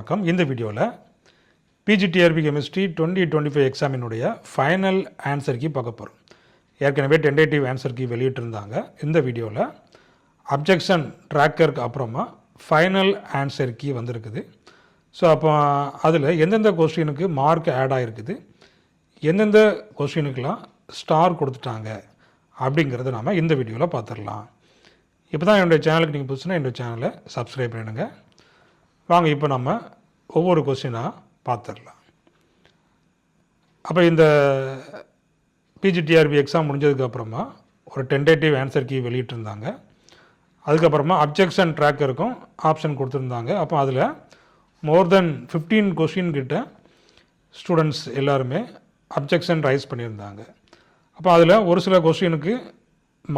வணக்கம். இந்த வீடியோவில் பிஜிடிஆர்பி கெமிஸ்ட்ரி 2025 எக்ஸாமினுடைய ஃபைனல் ஆன்சர் கீ பார்க்க போகிறோம். ஏற்கனவே டென்டேட்டிவ் ஆன்சர் கீ வெளியிட்டிருந்தாங்க. இந்த வீடியோவில் அப்ஜெக்ஷன் ட்ராக்கருக்கு அப்புறமா ஃபைனல் ஆன்சர் கீ வந்திருக்குது. ஸோ அப்போ அதில் எந்தெந்த கொஸ்டினுக்கு மார்க் ஆட் ஆகிருக்குது, எந்தெந்த கொஸ்டினுக்கெலாம் ஸ்டார் கொடுத்துட்டாங்க அப்படிங்கிறத நாம் இந்த வீடியோவில் பார்த்துடலாம். இப்போ தான் என்னுடைய சேனலுக்கு நீங்கள் புதுசுனா என்னுடைய சேனலை சப்ஸ்கிரைப் பண்ணிடுங்க. வாங்க இப்போ நம்ம ஒவ்வொரு கொஸ்டினாக பார்த்துடலாம். அப்போ இந்த பிஜிடிஆர்பி எக்ஸாம் முடிஞ்சதுக்கப்புறமா ஒரு டென்டேட்டிவ் ஆன்சர் கீ வெளியிட்டிருந்தாங்க. அதுக்கப்புறமா அப்ஜெக்ஷன் ட்ராக்கருக்கும் ஆப்ஷன் கொடுத்துருந்தாங்க. அப்போ அதில் மோர் தென் 15 கொஸ்டின் கிட்ட ஸ்டூடெண்ட்ஸ் எல்லாருமே அப்ஜெக்ஷன் ரைஸ் பண்ணியிருந்தாங்க. அப்போ அதில் ஒரு சில கொஸ்டினுக்கு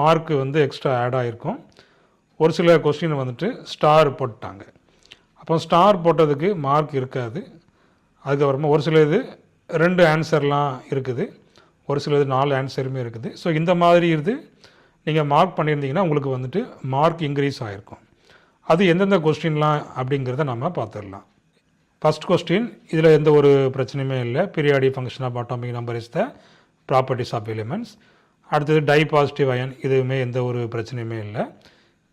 மார்க் வந்து எக்ஸ்ட்ரா ஆட் ஆகிருக்கும், ஒரு சில கொஸ்டின் வந்துட்டு ஸ்டார் போட்டாங்க. அப்போ ஸ்டார் போட்டதுக்கு மார்க் இருக்காது. அதுக்கப்புறமா ஒரு சில இது 2 ஆன்சர்லாம் இருக்குது, ஒரு சில இது 4 ஆன்சருமே இருக்குது. ஸோ இந்த மாதிரி இது நீங்கள் மார்க் பண்ணியிருந்தீங்கன்னா உங்களுக்கு வந்துட்டு மார்க் இன்க்ரீஸ் ஆகிருக்கும். அது எந்தெந்த கொஸ்டின்லாம் அப்படிங்கிறத நம்ம பார்த்துடலாம். ஃபஸ்ட் கொஸ்டின், இதில் எந்த ஒரு பிரச்சனையுமே இல்லை. Periodic function of atomic number is the properties of elements. அடுத்தது டை பாசிட்டிவ் அயன், இதுவுமே எந்த ஒரு பிரச்சனையுமே இல்லை.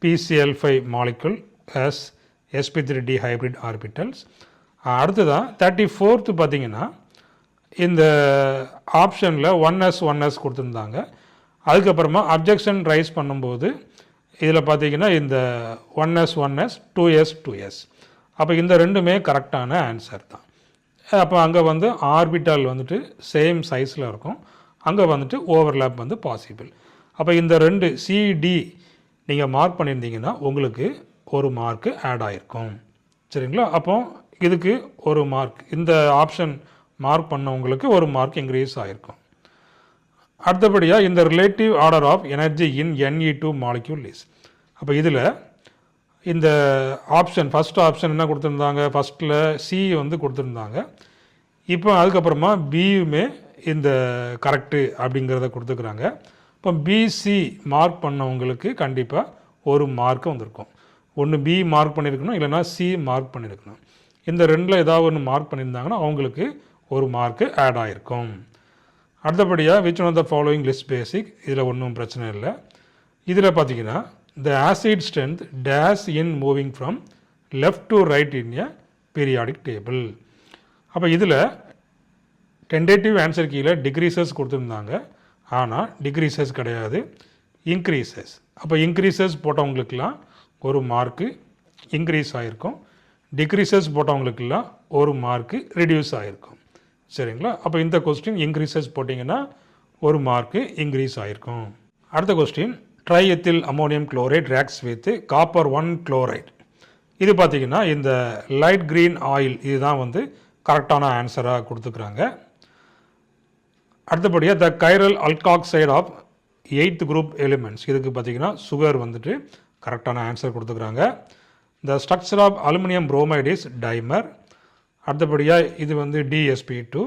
PCl5 molecule has sp3d hybrid orbitals. அடுத்ததான் 34th பார்த்தீங்கன்னா இந்த ஆப்ஷனில் 1s கொடுத்துருந்தாங்க. அதுக்கப்புறமா அப்ஜெக்ஷன் ரைஸ் பண்ணும்போது இதில் பார்த்தீங்கன்னா இந்த 1s 2s. அப்போ இந்த ரெண்டுமே கரெக்டான ஆன்சர் தான். அப்போ அங்கே வந்து ஆர்பிட்டால் வந்துட்டு சேம் சைஸில் இருக்கும், அங்கே வந்துட்டு ஓவர்லேப் வந்து பாசிபிள். அப்போ இந்த 2 CD நீங்கள் மார்க் பண்ணியிருந்தீங்கன்னா உங்களுக்கு ஒரு மார்க்கு ஆட் ஆகிருக்கும். சரிங்களா? அப்போ இதுக்கு ஒரு மார்க், இந்த ஆப்ஷன் மார்க் பண்ணவங்களுக்கு ஒரு மார்க் இன்க்ரீஸ் ஆகிருக்கும். அடுத்தபடியாக இந்த relative order of energy in Ne2 molecule is. அப்போ இதில் இந்த ஆப்ஷன் ஃபஸ்ட் ஆப்ஷன் என்ன கொடுத்துருந்தாங்க, ஃபஸ்ட்டில் சி வந்து கொடுத்துருந்தாங்க. இப்போ அதுக்கப்புறமா பியுமே இந்த கரெக்டு அப்படிங்கிறத கொடுத்துக்கிறாங்க. இப்போ பிசி மார்க் பண்ணவங்களுக்கு கண்டிப்பாக ஒரு மார்க்கு வந்திருக்கும். ஒன்று பி மார்க் பண்ணியிருக்கணும், இல்லைனா சி மார்க் பண்ணியிருக்கணும். இந்த ரெண்டில் ஏதாவது ஒன்று மார்க் பண்ணியிருந்தாங்கன்னா அவங்களுக்கு ஒரு மார்க்கு ஆட் ஆகிருக்கும். அடுத்தபடியாக which one of the following list basic, இதில் ஒன்றும் பிரச்சனை இல்லை. இதில் பார்த்தீங்கன்னா the acid strength dash in moving from left to right in a periodic table. அப்போ இதில் டென்டேட்டிவ் ஆன்சர் கீழே டிக்ரீசஸ் கொடுத்துருந்தாங்க, ஆனால் டிக்ரீசஸ் கிடையாது, இன்க்ரீசஸ். அப்போ இன்க்ரீசஸ் போட்டவங்களுக்கெல்லாம் ஒரு மார்க்கு இன்க்ரீஸ் ஆகிருக்கும், டிக்ரீசஸ் போட்டவங்களுக்கெல்லாம் ஒரு மார்க்கு ரெடியூஸ் ஆகிருக்கும். சரிங்களா? அப்போ இந்த கொஸ்டின் இன்க்ரீசஸ் போட்டிங்கன்னா ஒரு மார்க்கு இன்க்ரீஸ் ஆகிருக்கும். அடுத்த question, triethyl ammonium chloride reacts with copper 1 chloride. இது பார்த்திங்கன்னா இந்த லைட் க்ரீன் ஆயில், இதுதான் வந்து கரெக்டான ஆன்சராக கொடுத்துக்கிறாங்க. அடுத்தபடியாக the chiral alkoxide of 8th group elements, இதுக்கு பார்த்திங்கன்னா சுகர் வந்துட்டு கரெக்டான ஆன்சர் கொடுத்துக்கிறாங்க. The structure of aluminium bromide is dimer. அடுத்தபடியாக இது வந்து DsP2.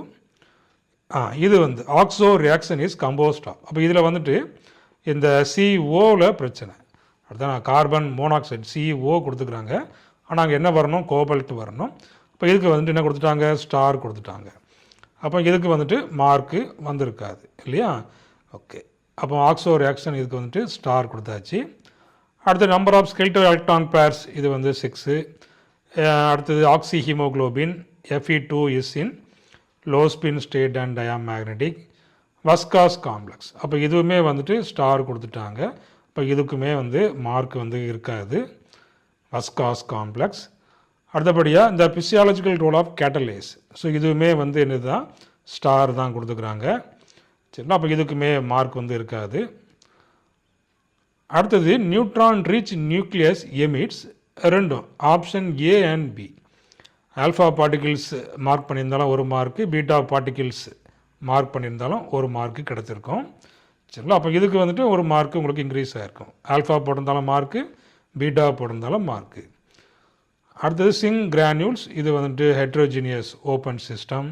இது வந்து oxo reaction is composed of. அப்போ இதில் வந்துட்டு இந்த CO பிரச்சனை. அடுத்த கார்பன் மோனாக்சைடு CO கொடுத்துக்கிறாங்க, ஆனால் அங்கே என்ன வரணும், கோபல்ட் வரணும். இப்போ இதுக்கு வந்துட்டு என்ன கொடுத்துட்டாங்க, ஸ்டார் கொடுத்துட்டாங்க. அப்போ இதுக்கு வந்துட்டு மார்க்கு வந்திருக்காது இல்லையா? ஓகே, அப்போ ஆக்சோ ரியாக்ஷன் இதுக்கு வந்துட்டு ஸ்டார் கொடுத்தாச்சு. அடுத்து number of skeletal electron pairs, இது வந்து 6. அடுத்தது oxyhaemoglobin Fe2 is in low spin state and diamagnetic Vaska's complex. அப்போ இதுவுமே வந்துட்டு ஸ்டார் கொடுத்துட்டாங்க. இப்போ இதுக்குமே வந்து மார்க் வந்து இருக்காது, வஸ்காஸ் காம்ப்ளெக்ஸ். அடுத்தபடியாக இந்த physiological role of catalase, so இதுவுமே வந்து என்னது தான், ஸ்டார் தான் கொடுத்துக்கிறாங்க. சரிங்களா? அப்போ இதுக்குமே மார்க் வந்து இருக்காது. அடுத்தது நியூட்ரான் ரிச் நியூக்ளியஸ் எமிட்ஸ், ரெண்டும் option A and B. Alpha particles mark பண்ணியிருந்தாலும் ஒரு மார்க்கு, பீட்டா பார்ட்டிகிள்ஸ் மார்க் பண்ணியிருந்தாலும் ஒரு மார்க்கு கிடச்சிருக்கும். சரிங்களா? அப்போ இதுக்கு வந்துட்டு ஒரு மார்க்கு உங்களுக்கு இன்க்ரீஸ் ஆகிருக்கும். ஆல்ஃபா போட்டிருந்தாலும் மார்க்கு, பீட்டா போட்டிருந்தாலும் மார்க்கு. அடுத்தது சிங் கிரானியூல்ஸ், இது வந்துட்டு ஹெட்ரோஜினியஸ் ஓப்பன் சிஸ்டம்.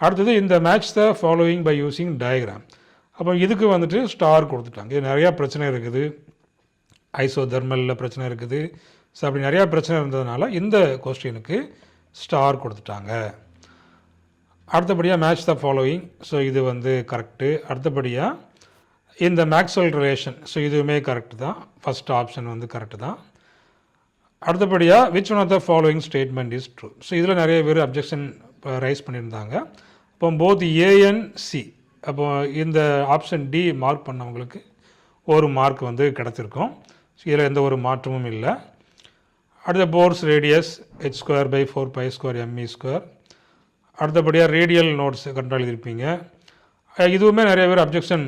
அடுத்தது இந்த match the following by using diagram. அப்போ இதுக்கு வந்துட்டு ஸ்டார் கொடுத்துட்டாங்க. இது நிறையா பிரச்சனை இருக்குது, ஐசோதெர்மலில் பிரச்சனை இருக்குது. ஸோ அப்படி நிறையா பிரச்சனை இருந்ததுனால இந்த கொஸ்டினுக்கு ஸ்டார் கொடுத்துட்டாங்க. அடுத்தபடியாக மேட்ச் த ஃபாலோயிங். ஸோ இது வந்து கரெக்டு. அடுத்தபடியாக இந்த மேக்ஸ்வெல் ரிலேஷன். ஸோ இதுவுமே கரெக்டு தான். ஃபஸ்ட் ஆப்ஷன் வந்து கரெக்டு தான். அடுத்தபடியாக which one of the following statement is true. So இதில் நிறைய பேர் அப்ஜெக்ஷன் ரைஸ் பண்ணியிருந்தாங்க. இப்போ போத் ஏஎன்சி, அப்போ இந்த ஆப்ஷன் டி மார்க் பண்ணவங்களுக்கு ஒரு மார்க் வந்து கிடச்சிருக்கும். இதில் எந்த ஒரு மாற்றமும் இல்லை. அடுத்த போர்ஸ் ரேடியஸ் h²/4π² me². அடுத்தபடியாக ரேடியல் நோட்ஸ் கரெக்டாக எழுதியிருப்பீங்க. இதுவுமே நிறைய பேர் அப்ஜெக்ஷன்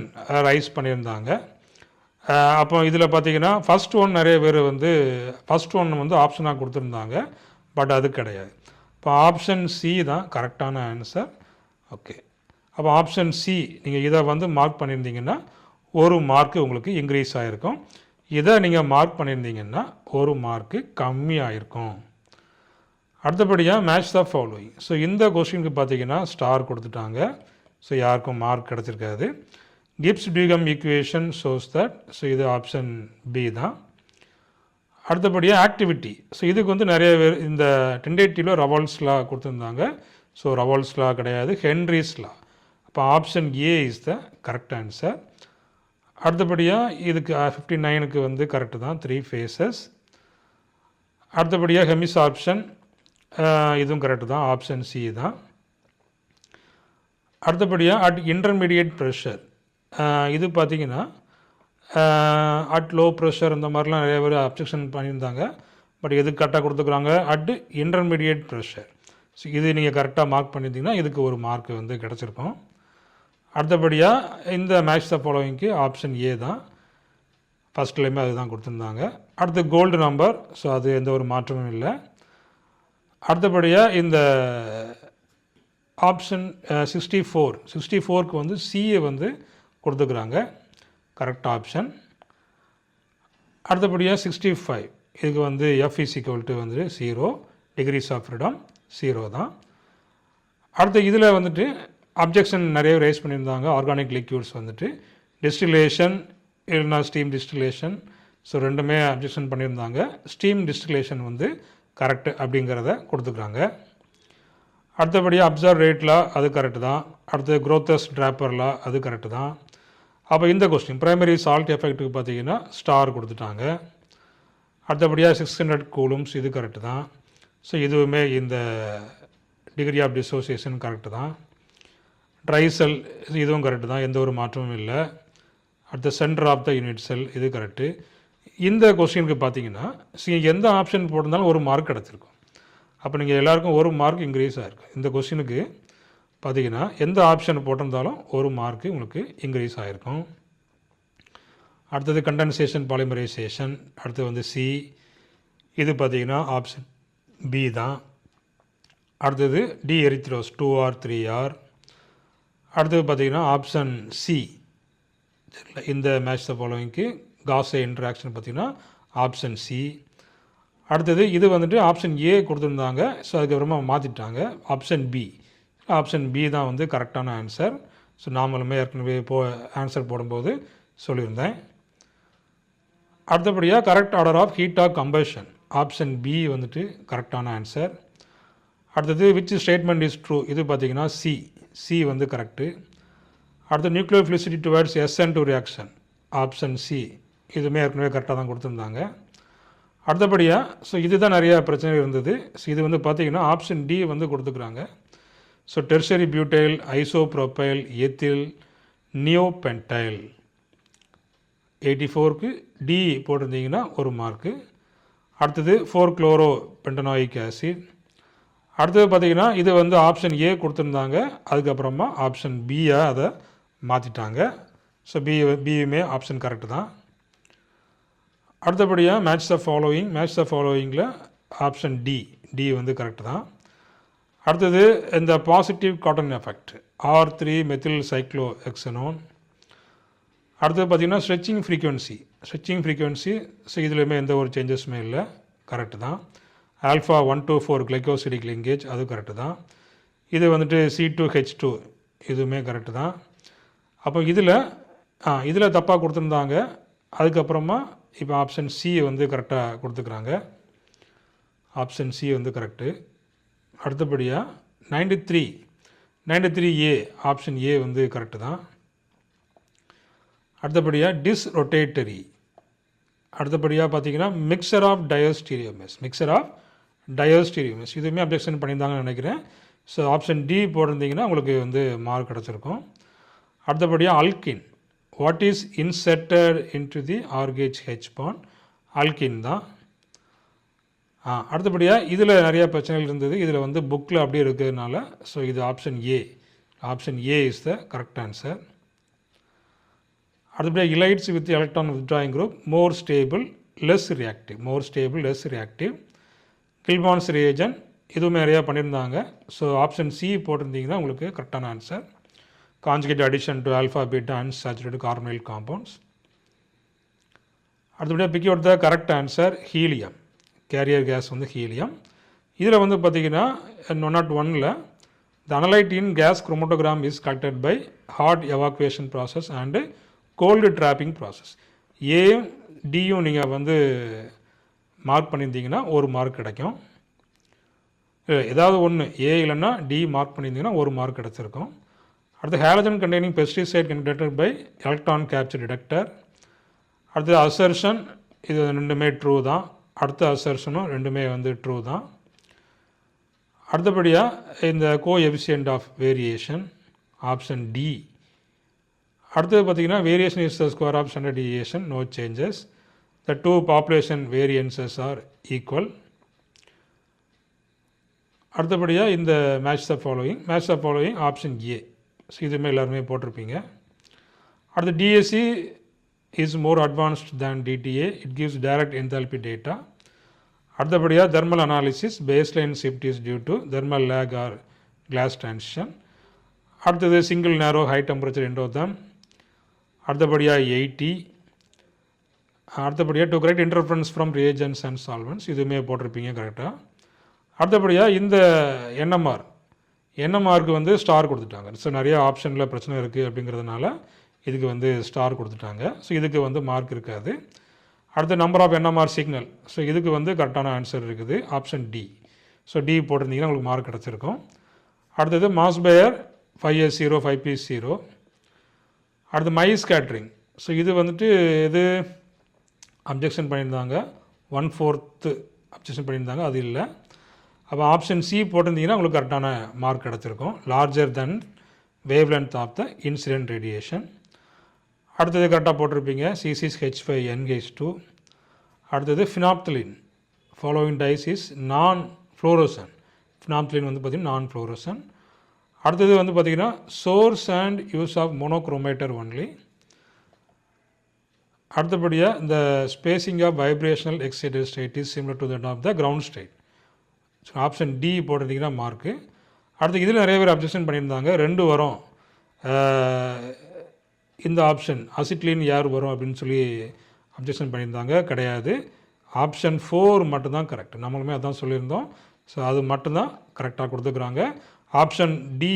ரைஸ் பண்ணியிருந்தாங்க. அப்போ இதில் பார்த்தீங்கன்னா ஃபஸ்ட் ஒன் நிறைய பேர் வந்து ஃபஸ்ட் ஒன் வந்து ஆப்ஷனாக கொடுத்துருந்தாங்க. பட் அது கிடையாது. இப்போ ஆப்ஷன் சி தான் கரெக்டான ஆன்சர். ஓகே, அப்போ ஆப்ஷன் சி நீங்கள் இதை வந்து மார்க் பண்ணியிருந்தீங்கன்னா ஒரு மார்க்கு உங்களுக்கு இன்க்ரீஸ் ஆகிருக்கும். இதை நீங்கள் மார்க் பண்ணியிருந்தீங்கன்னா ஒரு மார்க்கு கம்மியாகிருக்கும். அடுத்தபடியாக மேட்ச் த ஃபாலோயிங். ஸோ இந்த கொஸ்டினுக்கு பார்த்தீங்கன்னா ஸ்டார் கொடுத்துட்டாங்க. ஸோ யாருக்கும் மார்க் கிடச்சிருக்காது. Gibbs Duhem equation shows that. So இது ஆப்ஷன் பி தான். அடுத்தபடியாக ஆக்டிவிட்டி. ஸோ இதுக்கு வந்து நிறைய பேர் இந்த டென்டேட்டிவில் ரவால்ஸ் லா கொடுத்துருந்தாங்க. ஸோ ரவால்ஸ் லா கிடையாது, ஹென்ரிஸ் லா. அப்போ option A is the correct answer. அடுத்தபடியாக இதுக்கு 59க்கு வந்து கரெக்டு தான், 3 phases. அடுத்தபடியாக ஹெமிஸ் ஆப்ஷன், இதுவும் கரெக்டு தான், ஆப்ஷன் சி தான். அடுத்தபடியாக அட் இன்டர்மீடியட் ப்ரெஷர், இது பார்த்திங்கன்னா அட் லோ ப்ரெஷர் இந்த மாதிரிலாம் நிறைய பேர் அப்ஜெக்ஷன் பண்ணியிருந்தாங்க. பட் எது கரெக்டாக கொடுத்துக்குறாங்க, அட் இன்டர்மீடியட் ப்ரெஷர். ஸோ இது நீங்கள் கரெக்டாக மார்க் பண்ணியிருந்தீங்கன்னா இதுக்கு ஒரு மார்க் வந்து கிடச்சிருக்கும். அடுத்தபடியாக இந்த மேட்ச் த ஃபாலோவிங்க்கு ஆப்ஷன் ஏ தான், ஃபஸ்ட்லேயுமே அதுதான் கொடுத்துருந்தாங்க. அடுத்து கோல்டு நம்பர். ஸோ அது எந்த ஒரு மாற்றமும் இல்லை. அடுத்தபடியாக இந்த ஆப்ஷன் 64க்கு வந்து சிஏ வந்து கொடுத்துக்கிறாங்க, கரெக்ட் ஆப்ஷன். அடுத்தபடியாக 65 இதுக்கு வந்து F = வந்து 0, டிகிரிஸ் ஆஃப் ஃப்ரீடம் 0 தான். அடுத்த இதில் வந்துட்டு அப்ஜெக்ஷன் நிறைய ரைஸ் பண்ணியிருந்தாங்க. ஆர்கானிக் லிக்யூட்ஸ் வந்துட்டு டிஸ்டிலேஷன் இல்லைனா ஸ்டீம் டிஸ்டிலேஷன். ஸோ ரெண்டுமே அப்ஜெக்ஷன் பண்ணியிருந்தாங்க. ஸ்டீம் டிஸ்டிலேஷன் வந்து கரெக்டு அப்படிங்கிறத கொடுத்துக்கிறாங்க. அடுத்தபடியாக அப்சர்வ் ரேட்லா, அது கரெக்டு தான். அடுத்து குரோத்தஸ் ட்ராப்பர்லா, அது கரெக்டு தான். அப்போ இந்த கொஸ்டின் பிரைமரி சால்ட் எஃபெக்ட்டுக்கு பார்த்தீங்கன்னா ஸ்டார் கொடுத்துட்டாங்க. அடுத்தபடியாக 600 கூலும்ஸ், இது கரெக்டு தான். ஸோ இதுவுமே இந்த டிகிரி ஆஃப் டிசோசியேஷன் கரெக்டு தான். ட்ரை செல், இதுவும் கரெக்டு தான், எந்த ஒரு மாற்றமும் இல்லை. அடுத்த centre of the unit cell, இது கரெக்டு. இந்த கொஸ்டினுக்கு பார்த்தீங்கன்னா எந்த ஆப்ஷன் போட்டிருந்தாலும் ஒரு மார்க் கிடச்சிருக்கும். அப்போ நீங்கள் எல்லாருக்கும் ஒரு மார்க் இன்க்ரீஸ் ஆகிருக்கும். இந்த கொஸ்டினுக்கு பார்த்தீங்கன்னா எந்த ஆப்ஷன் போட்டிருந்தாலும் ஒரு மார்க்கு உங்களுக்கு இன்க்ரீஸ் ஆகிருக்கும். அடுத்தது கண்டென்சேஷன் பாலிமரைசேஷன், அடுத்து வந்து சி, இது பார்த்தீங்கன்னா ஆப்ஷன் பி தான். அடுத்தது டி எரித்ரோஸ் 2R 3R. அடுத்தது பார்த்தீங்கன்னா ஆப்ஷன் சி, இந்த மேட்ச் த ஃபாலோவிங்க்கு காஸே இன்ட்ராக்ஷன் பார்த்தீங்கன்னா ஆப்ஷன் சி. அடுத்தது இது வந்துட்டு ஆப்ஷன் ஏ கொடுத்துருந்தாங்க. ஸோ அதுக்கப்புறமா மாற்றிட்டாங்க, ஆப்ஷன் பி. ஆப்ஷன் பி தான் வந்து கரெக்டான ஆன்சர். ஸோ நாமளுமே ஏற்கனவே ஆன்சர் போடும்போது சொல்லியிருந்தேன். அடுத்தபடியாக correct order of heat of combustion, option B வந்துட்டு கரெக்டான ஆன்சர். அடுத்தது விச் ஸ்டேட்மெண்ட் இஸ் ட்ரூ, இது பார்த்திங்கன்னா சி வந்து கரெக்டு. அடுத்து nucleophilicity towards SN2 reaction, option C, இதுவுமே ஏற்கனவே கரெக்டாக தான் கொடுத்துருந்தாங்க. அடுத்தபடியாக ஸோ இதுதான் நிறையா பிரச்சனை இருந்தது. ஸோ இது வந்து பார்த்திங்கன்னா ஆப்ஷன் டி வந்து கொடுத்துக்கிறாங்க. So tertiary butyl, isopropyl, ethyl, neopentyl. 84க்கு டி போட்டிருந்தீங்கன்னா ஒரு மார்க்கு. அடுத்தது 4-குளோரோ பென்டனாயிக் ஆசிட். அடுத்தது பார்த்திங்கன்னா இது வந்து ஆப்ஷன் ஏ கொடுத்துருந்தாங்க, அதுக்கப்புறமா ஆப்ஷன் பியை அதை மாற்றிட்டாங்க. ஸோ பியுமே ஆப்ஷன் கரெக்டு தான். அடுத்தபடியாக மேட்ச் த ஃபாலோவிங்கில் ஆப்ஷன் டி வந்து கரெக்டு தான். அடுத்தது இந்த positive cotton effect, R3 methyl cyclohexanone. அடுத்தது பார்த்திங்கன்னா ஸ்ட்ரெச்சிங் ஃப்ரீக்வன்சி. ஸோ இதுலேயுமே எந்த ஒரு சேஞ்சஸுமே இல்லை, கரெக்டு தான். ஆல்ஃபா 1-4 கிளைகோசிடிக் லிங்கேஜ், அது கரெக்டு தான். இது வந்துட்டு C2H2, இதுவுமே கரெக்டு தான். அப்போ இதில் தப்பாக கொடுத்துருந்தாங்க. அதுக்கப்புறமா இப்போ ஆப்ஷன் சி வந்து கரெக்டாக கொடுத்துக்கிறாங்க. ஆப்ஷன் சி வந்து கரெக்டு. அடுத்தபடியாக 93A ஆப்ஷன் ஏ வந்து கரெக்டு தான். அடுத்தபடியாக டிஸ்ரொட்டேட்டரி. அடுத்தபடியாக பார்த்தீங்கன்னா மிக்சர் ஆஃப் டயோஸ்டீரியோமர்ஸ் இதுவுமே அப்ஜெக்ஷன் பண்ணியிருந்தாங்கன்னு நினைக்கிறேன். ஸோ ஆப்ஷன் டி போட்டிருந்தீங்கன்னா உங்களுக்கு வந்து மார்க் கிடச்சிருக்கும். அடுத்தபடியாக alkene. What is இன்செர்டட் into the RHH bond? Alkene தான். அடுத்தபடியாக இதில் நிறையா பிரச்சனைகள் இருந்தது. இதில் வந்து புக்கில் அப்படியே இருக்கிறதுனால ஸோ இது option A is the correct answer. அடுத்தபடியாக ylides with electron withdrawing group more stable less reactive. Gilman's reagent இதுவுமே நிறையா பண்ணியிருந்தாங்க. ஸோ ஆப்ஷன் சி போட்டிருந்தீங்கன்னா உங்களுக்கு கரெக்டான answer. Conjugate addition to alpha beta unsaturated carbonyl compounds. அடுத்தபடியாக pick out the correct answer helium. Carrier gas வந்து helium. இதில் வந்து பார்த்திங்கன்னா 101ல் the analyte in gas chromatogram is collected by hot evacuation process and cold trapping process. ஏயும் டியும் நீங்கள் வந்து mark பண்ணியிருந்தீங்கன்னா ஒரு மார்க் கிடைக்கும். ஏதாவது ஒன்று ஏ இல்லைன்னா டி மார்க் பண்ணியிருந்தீங்கன்னா ஒரு மார்க் கிடச்சிருக்கும். அடுத்து halogen containing pesticide conducted by electron capture detector. அடுத்து அசர்ஷன் இது ரெண்டுமே ட்ரூ தான். அடுத்த அசர்ஷனும் ரெண்டுமே வந்து ட்ரூ தான். அடுத்தபடியாக இந்த coefficient of variation option D. அடுத்தது பார்த்திங்கன்னா variation is the square of standard deviation, no changes. The two population variances are equal. அடுத்தபடியாக இந்த match the following option A. So இதுவுமே எல்லாருமே போட்டிருப்பீங்க. அடுத்து DSC is more advanced than DTA, it gives direct enthalpy data. அடுத்தபடியாக thermal analysis baseline shift is due to thermal lag or glass transition. அடுத்தது single narrow high temperature endotherm. அடுத்தபடியாக 80. அடுத்தபடியாக to correct interference from reagents and solvents இதுவுமே போட்டிருப்பீங்க கரெக்டாக. அடுத்தபடியாக இந்த என்எம்ஆருக்கு வந்து ஸ்டார் கொடுத்துட்டாங்க. ஸோ நிறைய ஆப்ஷனில் பிரச்சனை இருக்குது அப்படிங்கிறதுனால இதுக்கு வந்து ஸ்டார் கொடுத்துட்டாங்க. ஸோ இதுக்கு வந்து மார்க் இருக்காது. அடுத்த number of NMR signal. So இதுக்கு வந்து கரெக்டான ஆன்சர் இருக்குது ஆப்ஷன் டி. ஸோ டி போட்டிருந்தீங்கன்னா உங்களுக்கு மார்க் கிடச்சிருக்கும். அடுத்தது மாஸ்பேயர் 5S0 5P0. அடுத்து மை ஸ்கேட்ரிங். ஸோ இது வந்துட்டு இது அப்ஜெக்ஷன் பண்ணியிருந்தாங்க 1/4 அப்ஜெக்ஷன் பண்ணியிருந்தாங்க, அது இல்லை. அப்போ ஆப்ஷன் சி போட்டிருந்தீங்கன்னா உங்களுக்கு கரெக்டான மார்க் கிடச்சிருக்கும். Larger than wavelength of the incident radiation. அடுத்தது கரெக்டாக போட்டிருப்பீங்க C6H5NH2. அடுத்தது ஃபினாப்தலின் ஃபாலோவிங் டைஸ் இஸ் நான் ஃப்ளோரோசன். ஃபினாப்தலின் வந்து பார்த்திங்கன்னா நான் ஃப்ளோரோசன். அடுத்தது வந்து பார்த்திங்கன்னா source and use of monochromator only. அடுத்தபடியாக இந்த spacing of vibrational excited state is similar to that of the ground state. So option D போட்டிருந்தீங்கன்னா மார்க்கு. அடுத்து இதில் நிறைய பேர் அப்ஜெக்ஷன் பண்ணியிருந்தாங்க. 2 வரும் இந்த ஆப்ஷன் அசிட்லின் யார் வரும் அப்படின்னு சொல்லி அப்ஜெக்ஷன் பண்ணியிருந்தாங்க. கிடையாது, ஆப்ஷன் 4 மட்டும்தான் கரெக்ட். நம்மளுமே அதான் சொல்லியிருந்தோம். ஸோ அது மட்டும்தான் கரெக்டாக கொடுத்துக்குறாங்க. ஆப்ஷன் டி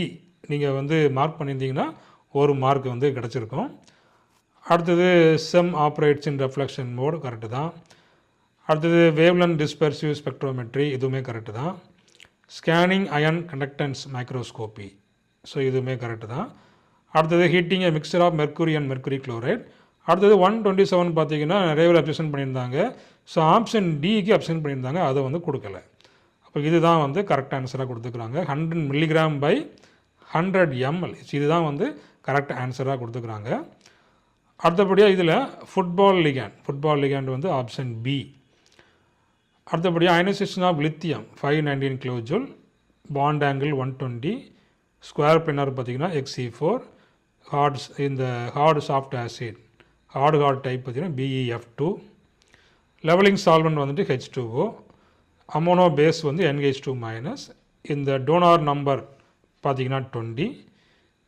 நீங்கள் வந்து மார்க் பண்ணியிருந்தீங்கன்னா ஒரு மார்க் வந்து கிடச்சிருக்கும். அடுத்தது SEM operates in reflection mode correct தான். அடுத்தது வேவ்லென்த் டிஸ்பெர்சிவ் ஸ்பெக்ட்ரோமெட்ரி இதுவுமே கரெக்டு தான். Scanning ion conductance microscopy so இதுவுமே கரெக்டு தான். அடுத்தது heating a mixture of mercury and mercury chloride. அடுத்தது 127 பார்த்தீங்கன்னா நிறைய பேர் அப்ஜெக்ஷன் பண்ணியிருந்தாங்க. ஸோ ஆப்ஷன் டிக்கு அப்ஜெக்ஷன் பண்ணியிருந்தாங்க, அதை வந்து கொடுக்கல. அப்போ இதுதான் வந்து கரெக்ட் ஆன்சராக கொடுத்துக்கிறாங்க. 100 mg/100 ml இதுதான் வந்து கரெக்ட் ஆன்சராக கொடுத்துக்கிறாங்க. அடுத்தபடியாக இதில் ஃபுட்பால் லிகேண்ட் வந்து ஆப்ஷன் பி. அடுத்தபடியாக ionisation of lithium 519 kJ, bond angle 120, square planar பார்த்திங்கன்னா Xe4, இந்த hard soft acid hard type பார்த்திங்கன்னா BeF2, லெவலிங் சால்வெண்ட் வந்துட்டு H2O, அமோனோ பேஸ் வந்து NH2-, இந்த டோனார் நம்பர் பார்த்திங்கன்னா 20.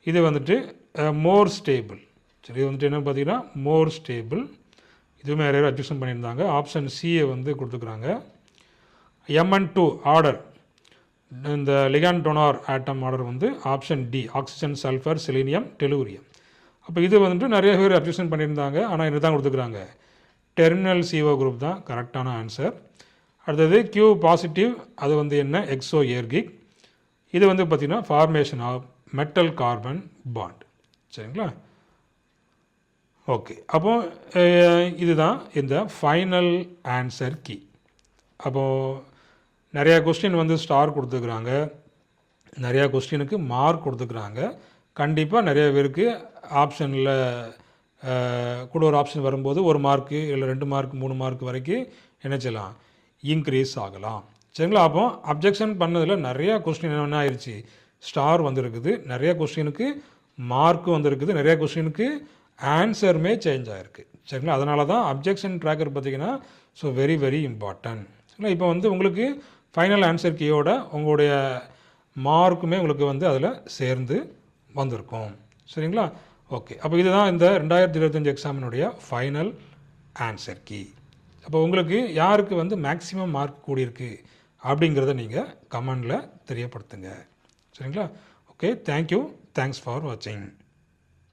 இது வந்துட்டு மோர் ஸ்டேபிள். சரி, இது வந்துட்டு என்ன பார்த்திங்கன்னா மோர் ஸ்டேபிள். இதுவுமே நிறைய அட்ஜஸ்ட் பண்ணியிருந்தாங்க. ஆப்ஷன் சியை வந்து கொடுத்துக்கிறாங்க. Mn2 ஆர்டர் இந்த லிகாண்ட் டோனார் ஆட்டம் ஆர்டர் வந்து option D, oxygen, sulphur, selenium, tellurium. அப்போ இது வந்துட்டு நிறைய பேர் அப்ஜெக்ஷன் பண்ணியிருந்தாங்க. ஆனால் இது தான் கொடுத்துக்கிறாங்க. டெர்மினல் CO குரூப் தான் கரெக்டான ஆன்சர். அடுத்தது Q பாசிட்டிவ், அது வந்து என்ன எக்ஸோ ஏர்கிக். இது வந்து பார்த்திங்கன்னா formation of metal carbon bond. சரிங்களா? ஓகே. அப்போது இதுதான் இந்த ஃபைனல் ஆன்சர் கீ. அப்போது நிறையா கொஸ்டின் வந்து ஸ்டார் கொடுத்துருக்குறாங்க, நிறையா கொஸ்டினுக்கு மார்க் கொடுத்துருக்குறாங்க. கண்டிப்பாக நிறைய பேருக்கு ஆப்ஷனில் கூட ஒரு ஆப்ஷன் வரும்போது 1 மார்க்கு இல்லை 2 மார்க் 3 மார்க் வரைக்கும் என்ன செய்யலாம், இன்க்ரீஸ் ஆகலாம். சரிங்களா? அப்போ அப்ஜெக்ஷன் பண்ணதில் நிறையா கொஸ்டின் என்ன ஆயிடுச்சு, ஸ்டார் வந்துருக்குது, நிறையா கொஸ்டினுக்கு மார்க்கும் வந்துருக்குது, நிறையா கொஸ்டினுக்கு ஆன்சருமே சேஞ்ச் ஆகிருக்கு. சரிங்களா? அதனால தான் அப்ஜெக்ஷன் ட்ராக்கர் பார்த்திங்கன்னா ஸோ வெரி வெரி இம்பார்ட்டன்ட். சரிங்களா? இப்போ வந்து உங்களுக்கு ஃபைனல் ஆன்சர் கீயோட உங்களுடைய மார்க்குமே உங்களுக்கு வந்து அதில் சேர்ந்து வந்திருக்கும். சரிங்களா? ஓகே. அப்போ இதுதான் இந்த 2025 எக்ஸாமினுடைய ஃபைனல் ஆன்சர் கீ. அப்போ உங்களுக்கு யாருக்கு வந்து மேக்ஸிமம் மார்க் கூடியிருக்கு அப்படிங்கிறத நீங்கள் கமெண்டில் தெரியப்படுத்துங்க. சரிங்களா? ஓகே, தேங்க்யூ, தேங்க்ஸ் ஃபார் வாட்சிங்.